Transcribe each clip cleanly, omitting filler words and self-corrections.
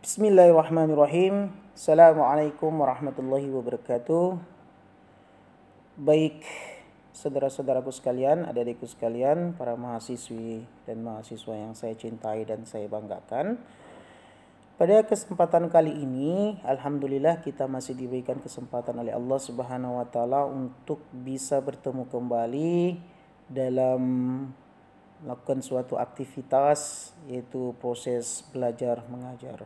Bismillahirrahmanirrahim. Assalamualaikum warahmatullahi wabarakatuh. Baik, saudara-saudaraku sekalian, adik-adikku sekalian, para mahasiswi dan mahasiswa yang saya cintai dan saya banggakan. Pada kesempatan kali ini, alhamdulillah kita masih diberikan kesempatan oleh Allah Subhanahu wa taala untuk bisa bertemu kembali dalam melakukan suatu aktivitas, yaitu proses belajar mengajar.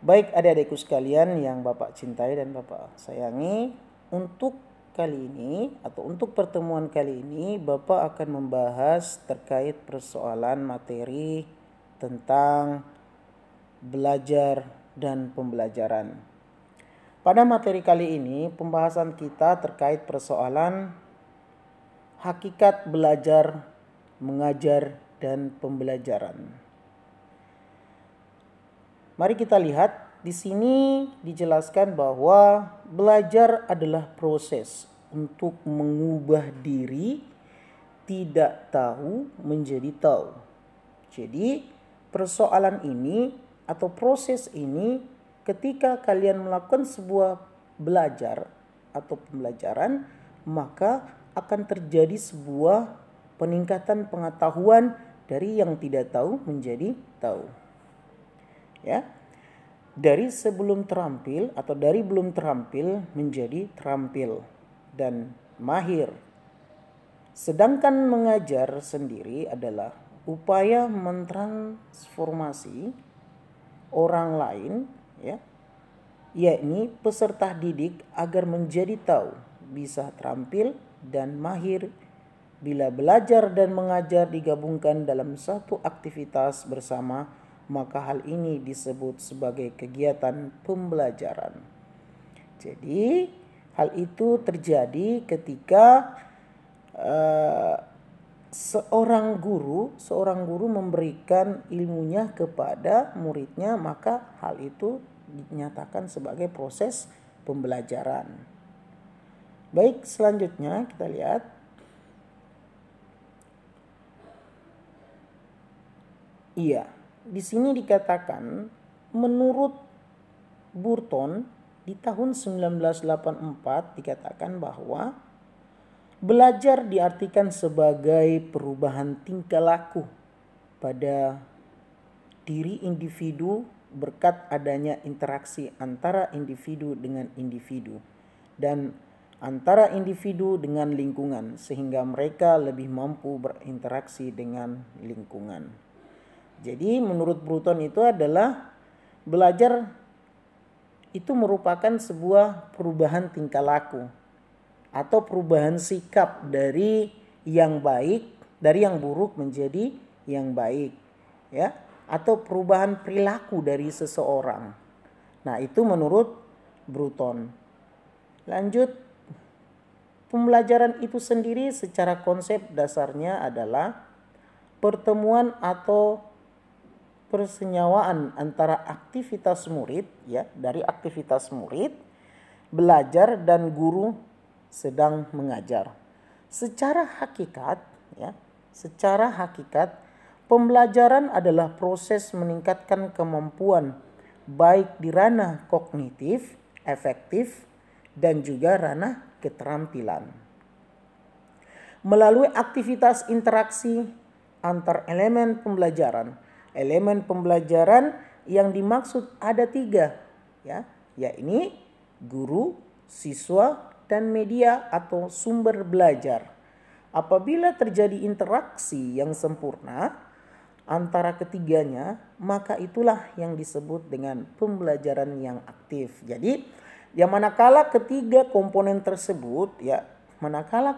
Baik adik-adikku sekalian yang Bapak cintai dan Bapak sayangi, untuk kali ini atau untuk pertemuan kali ini Bapak akan membahas terkait persoalan materi tentang belajar dan pembelajaran. Pada materi kali ini pembahasan kita terkait persoalan hakikat belajar, mengajar, dan pembelajaran. Mari kita lihat, di sini dijelaskan bahwa belajar adalah proses untuk mengubah diri tidak tahu menjadi tahu. Jadi, persoalan ini atau proses ini ketika kalian melakukan sebuah belajar atau pembelajaran, maka akan terjadi sebuah peningkatan pengetahuan dari yang tidak tahu menjadi tahu. Ya, dari sebelum terampil atau dari belum terampil menjadi terampil dan mahir. Sedangkan mengajar sendiri adalah upaya mentransformasi orang lain, ya, yakni peserta didik agar menjadi tahu, bisa terampil dan mahir bila belajar dan mengajar digabungkan dalam satu aktivitas bersama, maka hal ini disebut sebagai kegiatan pembelajaran. Jadi hal itu terjadi ketika seorang guru memberikan ilmunya kepada muridnya, maka hal itu dinyatakan sebagai proses pembelajaran. Baik, selanjutnya kita lihat. Iya, di sini dikatakan menurut Burton di tahun 1984 dikatakan bahwa belajar diartikan sebagai perubahan tingkah laku pada diri individu berkat adanya interaksi antara individu dengan individu dan antara individu dengan lingkungan, sehingga mereka lebih mampu berinteraksi dengan lingkungan. Jadi menurut Burton itu adalah belajar itu merupakan sebuah perubahan tingkah laku atau perubahan sikap dari yang baik, dari yang buruk menjadi yang baik, ya, atau perubahan perilaku dari seseorang. Nah, itu menurut Burton. Lanjut, pembelajaran itu sendiri secara konsep dasarnya adalah pertemuan atau persenyawaan antara aktivitas murid, ya, dari aktivitas murid belajar dan guru sedang mengajar. Secara hakikat, ya, secara hakikat pembelajaran adalah proses meningkatkan kemampuan baik di ranah kognitif, efektif, dan juga ranah keterampilan. Melalui aktivitas interaksi antar elemen pembelajaran. Elemen pembelajaran yang dimaksud ada 3, ya, yakni guru, siswa, dan media atau sumber belajar. Apabila terjadi interaksi yang sempurna antara ketiganya, maka itulah yang disebut dengan pembelajaran yang aktif. Jadi, yang manakala ketiga komponen tersebut, ya, manakala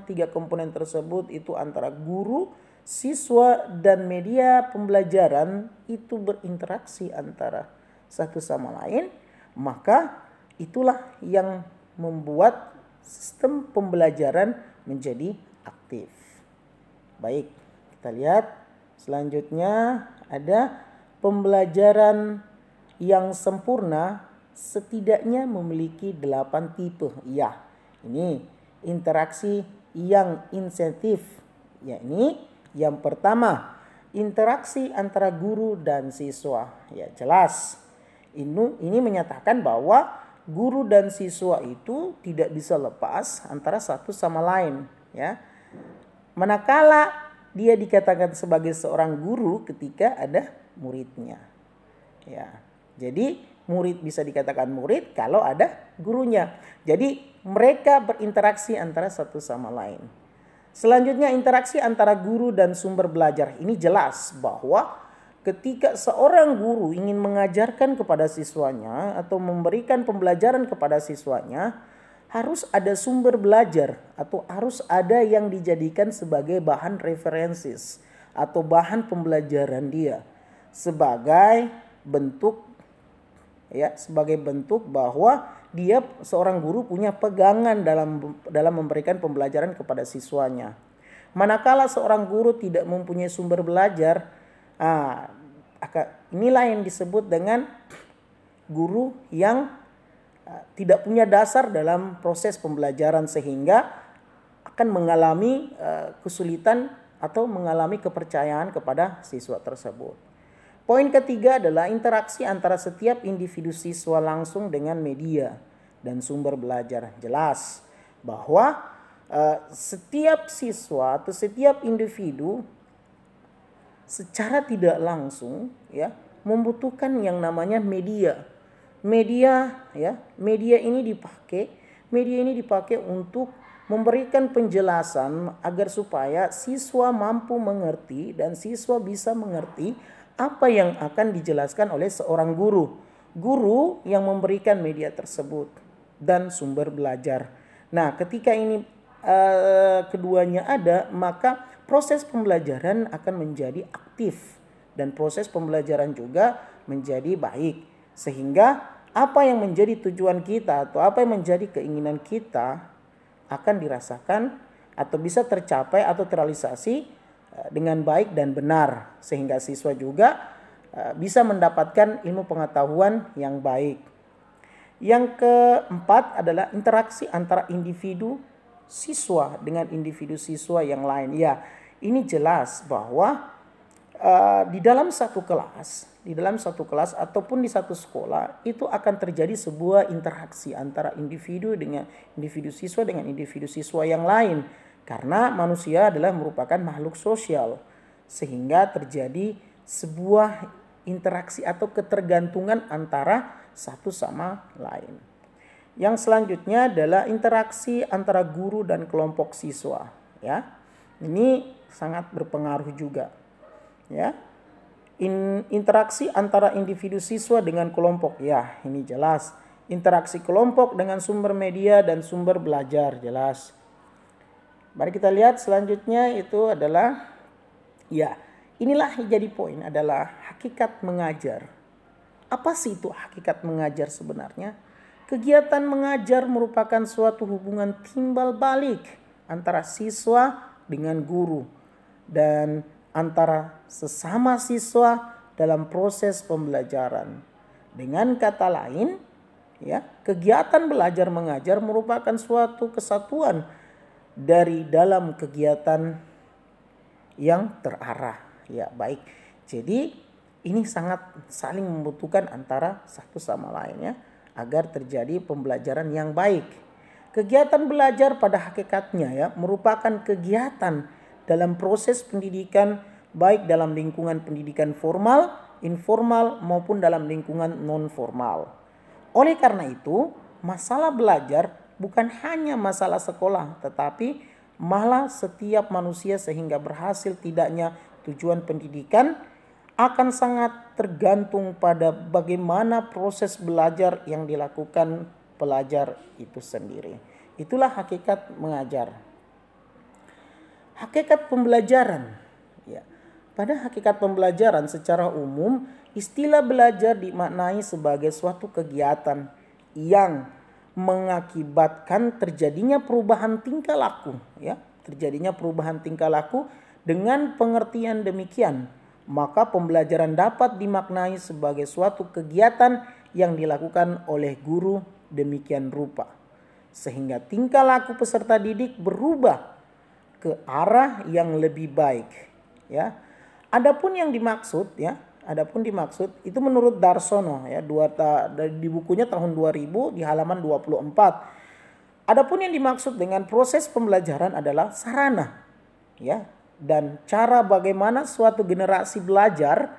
tiga komponen tersebut itu antara guru, siswa, dan media pembelajaran itu berinteraksi antara satu sama lain, maka itulah yang membuat sistem pembelajaran menjadi aktif. Baik, kita lihat selanjutnya ada pembelajaran yang sempurna setidaknya memiliki 8 tipe. Ya, ini interaksi yang insentif, yakni yang pertama, interaksi antara guru dan siswa. Ya, jelas. Ini menyatakan bahwa guru dan siswa itu tidak bisa lepas antara satu sama lain, ya. Manakala dia dikatakan sebagai seorang guru ketika ada muridnya. Ya. Jadi murid bisa dikatakan murid kalau ada gurunya. Jadi mereka berinteraksi antara satu sama lain. Selanjutnya interaksi antara guru dan sumber belajar. Ini jelas bahwa ketika seorang guru ingin mengajarkan kepada siswanya atau memberikan pembelajaran kepada siswanya, harus ada sumber belajar atau harus ada yang dijadikan sebagai bahan referensis atau bahan pembelajaran dia sebagai bentuk bahwa dia seorang guru punya pegangan dalam memberikan pembelajaran kepada siswanya. Manakala seorang guru tidak mempunyai sumber belajar, inilah yang disebut dengan guru yang tidak punya dasar dalam proses pembelajaran sehingga akan mengalami kesulitan atau mengalami kepercayaan kepada siswa tersebut. Poin ketiga adalah interaksi antara setiap individu siswa langsung dengan media dan sumber belajar. Jelas bahwa setiap siswa atau setiap individu secara tidak langsung membutuhkan yang namanya media. Media ini dipakai untuk memberikan penjelasan agar supaya siswa mampu mengerti dan siswa bisa mengerti apa yang akan dijelaskan oleh seorang guru. Guru yang memberikan media tersebut dan sumber belajar. Nah, ketika ini keduanya ada, maka proses pembelajaran akan menjadi aktif dan proses pembelajaran juga menjadi baik. Sehingga apa yang menjadi tujuan kita atau apa yang menjadi keinginan kita akan dirasakan atau bisa tercapai atau terrealisasi dengan baik dan benar, sehingga siswa juga bisa mendapatkan ilmu pengetahuan yang baik. Yang keempat adalah interaksi antara individu siswa dengan individu siswa yang lain. Ya, ini jelas bahwa di dalam satu kelas ataupun di satu sekolah itu akan terjadi sebuah interaksi antara individu siswa dengan individu siswa yang lain. Karena manusia adalah merupakan makhluk sosial, sehingga terjadi sebuah interaksi atau ketergantungan antara satu sama lain. Yang selanjutnya adalah interaksi antara guru dan kelompok siswa. Ya, ini sangat berpengaruh juga. Ya, interaksi antara individu siswa dengan kelompok. Ya, ini jelas. Interaksi kelompok dengan sumber media dan sumber belajar, jelas. Mari kita lihat selanjutnya itu adalah inilah yang jadi poin adalah hakikat mengajar. Apa sih itu hakikat mengajar sebenarnya? Kegiatan mengajar merupakan suatu hubungan timbal balik antara siswa dengan guru dan antara sesama siswa dalam proses pembelajaran. Dengan kata lain, kegiatan belajar mengajar merupakan suatu kesatuan dari dalam kegiatan yang terarah. Ya, baik. Jadi ini sangat saling membutuhkan antara satu sama lainnya agar terjadi pembelajaran yang baik. Kegiatan belajar pada hakikatnya merupakan kegiatan dalam proses pendidikan baik dalam lingkungan pendidikan formal, informal maupun dalam lingkungan non formal. Oleh karena itu, masalah belajar bukan hanya masalah sekolah, tetapi malah setiap manusia sehingga berhasil tidaknya tujuan pendidikan akan sangat tergantung pada bagaimana proses belajar yang dilakukan pelajar itu sendiri. Itulah hakikat mengajar. Hakikat pembelajaran. Pada hakikat pembelajaran secara umum, istilah belajar dimaknai sebagai suatu kegiatan yang mengakibatkan terjadinya perubahan tingkah laku, terjadinya perubahan tingkah laku. Dengan pengertian demikian, maka pembelajaran dapat dimaknai sebagai suatu kegiatan yang dilakukan oleh guru demikian rupa, sehingga tingkah laku peserta didik berubah ke arah yang lebih baik. Adapun yang dimaksud ya, adapun dimaksud itu menurut Darsono ya, di bukunya tahun 2000 di halaman 24. Adapun yang dimaksud dengan proses pembelajaran adalah sarana ya, dan cara bagaimana suatu generasi belajar,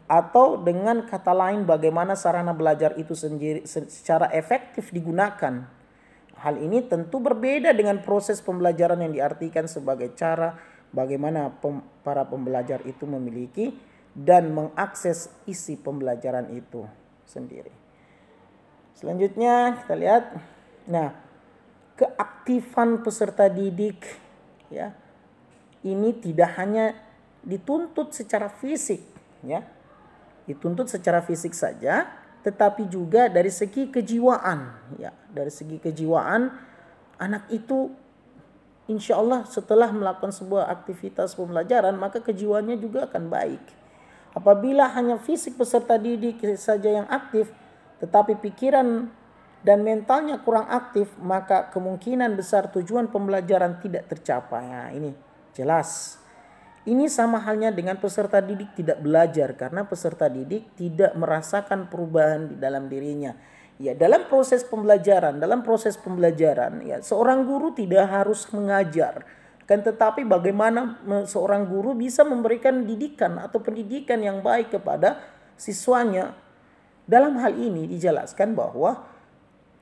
atau dengan kata lain bagaimana sarana belajar itu sendiri secara efektif digunakan. Hal ini tentu berbeda dengan proses pembelajaran yang diartikan sebagai cara bagaimana para pembelajar itu memiliki dan mengakses isi pembelajaran itu sendiri. Selanjutnya kita lihat, nah, keaktifan peserta didik ya, ini tidak hanya dituntut secara fisik ya, dituntut secara fisik saja, tetapi juga dari segi kejiwaan ya. Dari segi kejiwaan, anak itu insya Allah setelah melakukan sebuah aktivitas pembelajaran maka kejiwaannya juga akan baik. Apabila hanya fisik peserta didik saja yang aktif tetapi pikiran dan mentalnya kurang aktif, maka kemungkinan besar tujuan pembelajaran tidak tercapai. Nah, ini jelas. Ini sama halnya dengan peserta didik tidak belajar karena peserta didik tidak merasakan perubahan di dalam dirinya. Ya, dalam proses pembelajaran ya, seorang guru tidak harus mengajar. Kan tetapi bagaimana seorang guru bisa memberikan didikan atau pendidikan yang baik kepada siswanya. Dalam hal ini dijelaskan bahwa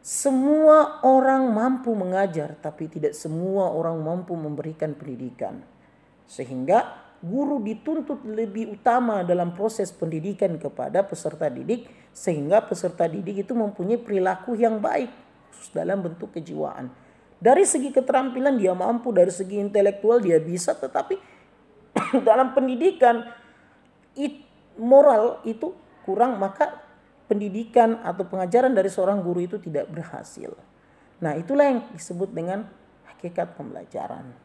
semua orang mampu mengajar tapi tidak semua orang mampu memberikan pendidikan. Sehingga guru dituntut lebih utama dalam proses pendidikan kepada peserta didik, sehingga peserta didik itu mempunyai perilaku yang baik dalam bentuk kejiwaan. Dari segi keterampilan dia mampu, dari segi intelektual dia bisa, tetapi dalam pendidikan moral itu kurang, maka pendidikan atau pengajaran dari seorang guru itu tidak berhasil. Nah, itulah yang disebut dengan hakikat pembelajaran.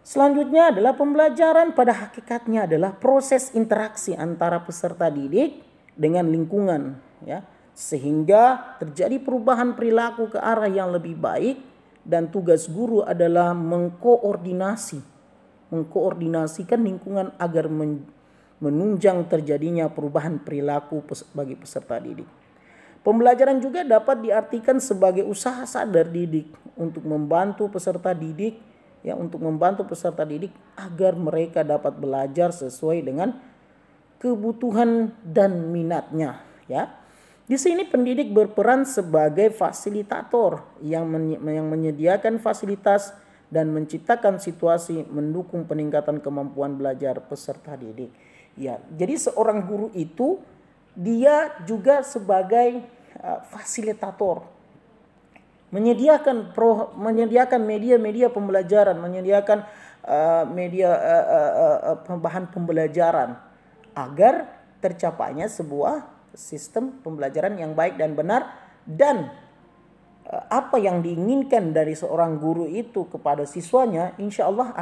Selanjutnya adalah pembelajaran pada hakikatnya adalah proses interaksi antara peserta didik dengan lingkungan ya, sehingga terjadi perubahan perilaku ke arah yang lebih baik, dan tugas guru adalah mengkoordinasikan lingkungan agar menunjang terjadinya perubahan perilaku bagi peserta didik. Pembelajaran juga dapat diartikan sebagai usaha sadar didik untuk membantu peserta didik agar mereka dapat belajar sesuai dengan kebutuhan dan minatnya ya. Di sini pendidik berperan sebagai fasilitator yang menyediakan fasilitas dan menciptakan situasi mendukung peningkatan kemampuan belajar peserta didik. Ya, jadi seorang guru itu dia juga sebagai fasilitator, menyediakan media-media pembelajaran, menyediakan bahan pembelajaran agar tercapainya sebuah sistem pembelajaran yang baik dan benar, dan apa yang diinginkan dari seorang guru itu kepada siswanya insya Allah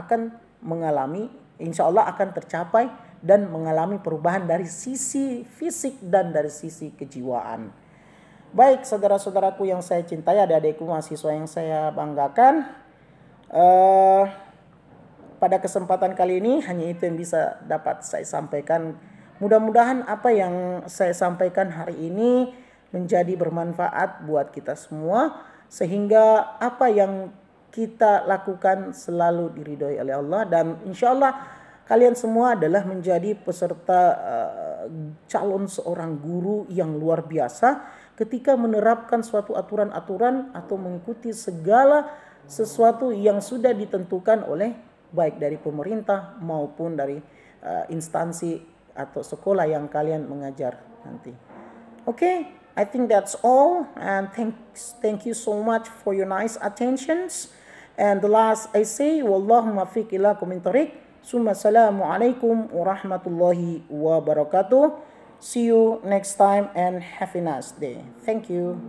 akan tercapai dan mengalami perubahan dari sisi fisik dan dari sisi kejiwaan. Baik, saudara-saudaraku yang saya cintai, adik-adikku mahasiswa yang saya banggakan, pada kesempatan kali ini hanya itu yang bisa dapat saya sampaikan. Mudah-mudahan apa yang saya sampaikan hari ini menjadi bermanfaat buat kita semua, sehingga apa yang kita lakukan selalu diridhoi oleh Allah, dan insya Allah kalian semua adalah menjadi peserta calon seorang guru yang luar biasa ketika menerapkan suatu aturan-aturan atau mengikuti segala sesuatu yang sudah ditentukan oleh baik dari pemerintah maupun dari instansi atau sekolah yang kalian mengajar nanti. Okay, I think that's all, and thank you so much for your nice attentions. And the last I say, wallahu muwaffiq ila aqwamit thoriq. Assalamualaikum warahmatullahi wabarakatuh. See you next time and have a nice day. Thank you.